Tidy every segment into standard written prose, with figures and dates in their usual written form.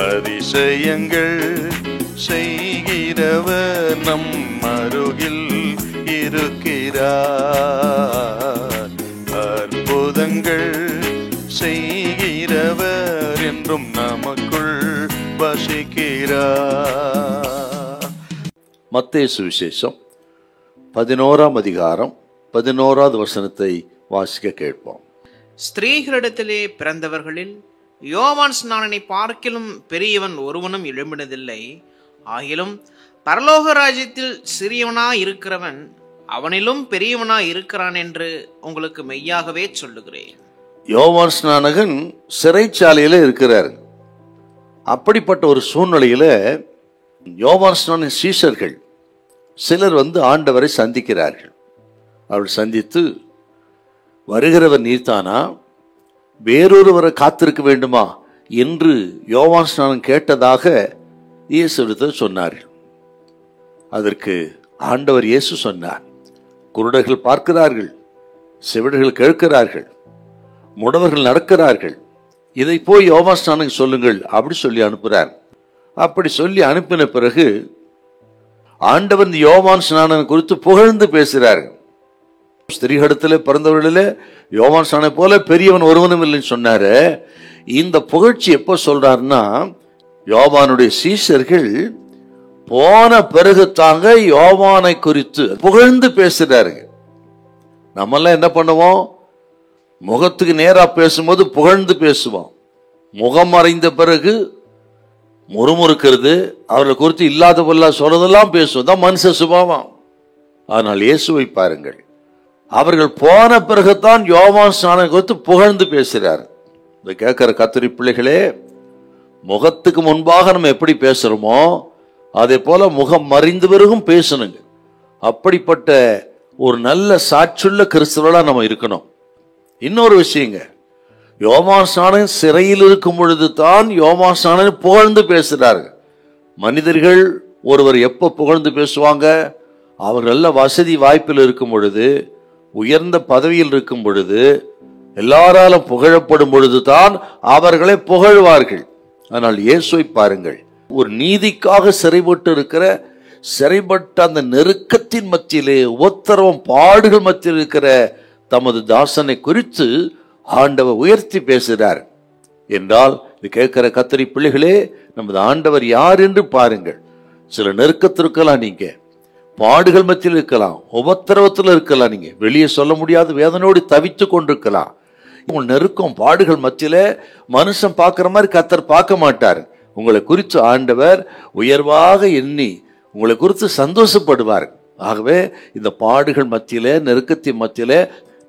அதிசயங்கள் செய்கிறவர் நம் அருகில் இருக்கிறார். அற்புதங்கள் செய்கிறவர் என்றும் நமக்குள் வசிக்கிறார். மத்தேயு சுவிசேஷம் 11ஆம் அதிகாரம் 11வது வசனத்தை வாசிக்க கேட்போம். ஸ்திரீகளிடத்திலே பிறந்தவர்களில் யோவான் ஸ்நானனை பார்க்கிலும் பெரியவன் ஒருவனும் எழும்பினதில்லை. ஆகிலும் பரலோக ராஜ்யத்தில் சிறியவனாய் இருக்கிறவன் அவனிலும் பெரியவனாய் இருக்கிறான் என்று உங்களுக்கு மெய்யாகவே சொல்லுகிறேன். யோவான் ஸ்நானகன் சிறைச்சாலையில இருக்கிறார். அப்படிப்பட்ட ஒரு சூழ்நிலையில யோவான் ஸ்நானன் சீஷர்கள் சிலர் ஆண்டவரை சந்திக்கிறார்கள். அவர்கள் சந்தித்து, வருகிறவர் நீர்தானா, வேறொருவரை காத்திருக்க வேண்டுமா என்று யோவான் ஸ்நானன் கேட்டதாக இயேசுவிடத்தில் சொன்னார்கள். அதற்கு ஆண்டவர் இயேசு சொன்னார், குருடர்கள் பார்க்கிறார்கள், செவிடர்கள் கேட்கிறார்கள், முடவர்கள் நடக்கிறார்கள், இதை போய் யோவான் ஸ்நானனுக்கு சொல்லுங்கள் அப்படி சொல்லி அனுப்புகிறார். அப்படி சொல்லி அனுப்பின பிறகு ஆண்டவர் யோவான் ஸ்நானன் குறித்து புகழ்ந்து பேசுகிறார்கள். ஸ்திரீகளிடத்தில் பிறந்தவர்களில் யோவான் ஸ்நானனை போல பெரியவன் ஒருவனும் இல்லைன்னு சொன்னாரு. இந்த புகழ்ச்சி எப்போ சொல்றாருன்னா, யோவானுடைய சீஷர்கள் போன பிறகு தாங்க யோவானை குறித்து புகழ்ந்து பேசுறாருங்க. நம்மெல்லாம் என்ன பண்ணுவோம், முகத்துக்கு நேரா பேசும்போது புகழ்ந்து பேசுவோம், முகம் மறைந்த பிறகு முறுமுறுக்கிறது, அவர்களை குறித்து இல்லாத பொருளா சொல்றதெல்லாம் பேசுவோம். தான் மனுஷ சுபாவம். ஆனால் இயேசுவை பாருங்கள், அவர்கள் போன பிறகுதான் யோவான் ஸ்நானனை குறித்து புகழ்ந்து பேசுறார். இதை கேட்கிற கத்திரி பிள்ளைகளே, முகத்துக்கு முன்பாக நம்ம எப்படி பேசுறோமோ அதே போல முகம் மறைந்த பிறகும் பேசணுங்க. அப்படிப்பட்ட ஒரு நல்ல சாட்சியுள்ள கிறிஸ்தவர்களா நம்ம இருக்கணும். இன்னொரு விஷயங்க, யோவான் ஸ்நானன் சிறையில் இருக்கும் பொழுது தான் யோவான் ஸ்நானனை புகழ்ந்து பேசுறார்கள். மனிதர்கள் ஒருவர் எப்போ புகழ்ந்து பேசுவாங்க, அவர் நல்ல வசதி வாய்ப்பில் இருக்கும் பொழுது, உயர்ந்த பதவியில் இருக்கும் பொழுது, எல்லாராலும் புகழப்படும் பொழுது தான் அவர்களை புகழ்வார்கள். ஆனால் இயேசுவை பாருங்கள், ஒரு நீதிக்காக சிறைப்பட்ட அந்த நெருக்கத்தின் மத்தியிலே, உபத்திரவம் பாடுகள் மத்தியில் இருக்கிற தமது தாசனை குறித்து ஆண்டவர் உயர்த்தி பேசுகிறார் என்றால், இது கேட்கிற கத்திரி பிள்ளைகளே, நமது ஆண்டவர் யார் என்று பாருங்கள். சில நெருக்கத்திற்கெல்லாம் நீங்க பாடுகள் மத்தியில் இருக்கலாம், உபத்திரவத்தில் இருக்கலாம், நீங்க வெளியே சொல்ல முடியாத வேதனையோடு தவித்து கொண்டிருக்கலாம். உங்கள் நெருக்கம் பாடுகள் மத்தியில மனுஷன் பார்க்கிற மாதிரி கர்த்தர் பார்க்க மாட்டார். உங்களை குறித்து ஆண்டவர் உயர்வாக எண்ணி உங்களை குறித்து சந்தோஷப்படுவார். ஆகவே இந்த பாடுகள் மத்தியில, நெருக்கத்தின் மத்தியில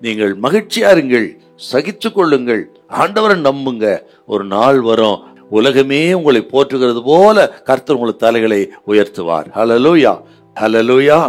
நீங்கள் மகிழ்ச்சியா இருங்கள், சகிச்சு கொள்ளுங்கள், ஆண்டவரை நம்புங்க. ஒரு நாள் வரும், உலகமே உங்களை போற்றுகிறது போல கர்த்தர் உங்கள் தலைகளை உயர்த்துவார். ஹல்லேலூயா, ஹல்லேலூயா.